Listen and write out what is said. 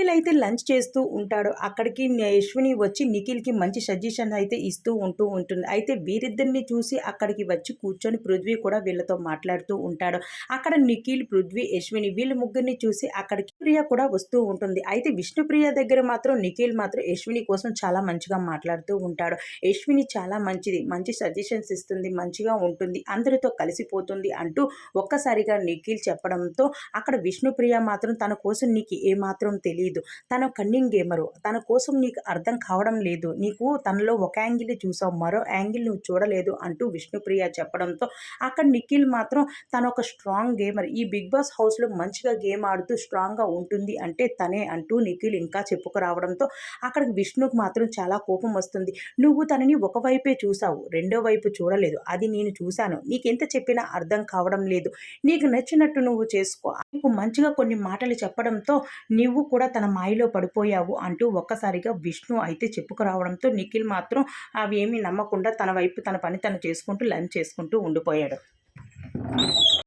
నిఖిల్ అయితే లంచ్ చేస్తూ ఉంటాడు. అక్కడికి యశ్విని వచ్చి నిఖిల్‌కి మంచి సజెషన్ అయితే ఇస్తూ ఉంటుంది. అయితే వీరిద్దరిని చూసి అక్కడికి వచ్చి కూర్చొని పృథ్వీ కూడా వీళ్ళతో మాట్లాడుతూ ఉంటాడు. అక్కడ నిఖిల్, పృథ్వీ, యశ్విని వీళ్ళ ముగ్గురిని చూసి అక్కడికి ప్రియ కూడా వస్తూ ఉంటుంది. అయితే విష్ణుప్రియ దగ్గర మాత్రం నిఖిల్ మాత్రం యశ్విని కోసం చాలా మంచిగా మాట్లాడుతూ ఉంటాడు. యశ్విని చాలా మంచిది, మంచి సజెషన్స్ ఇస్తుంది, మంచిగా ఉంటుంది, అందరితో కలిసిపోతుంది అంటూ ఒక్కసారిగా నిఖిల్ చెప్పడంతో అక్కడ విష్ణుప్రియ మాత్రం తన కోసం నీకు ఏమాత్రం తెలియదు, తన కన్నింగ్ గేమరు, తన కోసం నీకు అర్థం కావడం లేదు, నీకు తనలో ఒక యాంగిల్ చూసావు, మరో యాంగిల్ నువ్వు చూడలేదు అంటూ విష్ణుప్రియ చెప్పడంతో అక్కడ నిఖిల్ మాత్రం తన ఒక స్ట్రాంగ్ గేమర్, ఈ బిగ్ బాస్ హౌస్లో మంచిగా గేమ్ ఆడుతూ స్ట్రాంగ్గా ఉంటుంది అంటే తనే అంటూ నిఖిల్ ఇంకా చెప్పుకురావడంతో అక్కడికి విష్ణుకు మాత్రం చాలా కోపం వస్తుంది. నువ్వు తనని ఒకవైపే చూసావు, రెండో వైపు చూడలేదు, అది నేను చూశాను, నీకెంత చెప్పినా అర్థం కావడం లేదు, నీకు నచ్చినట్టు నువ్వు చేసుకో, నీకు మంచిగా కొన్ని మాటలు చెప్పడంతో నువ్వు కూడా తన మాయలో పడిపోయావు అంటూ ఒక్కసారిగా విష్ణు అయితే చెప్పుకురావడంతో నిఖిల్ మాత్రం అవి ఏమీ నమ్మకుండా తన వైపు తన పని తను చేసుకుంటూ లంచ్ చేసుకుంటూ ఉండిపోయాడు.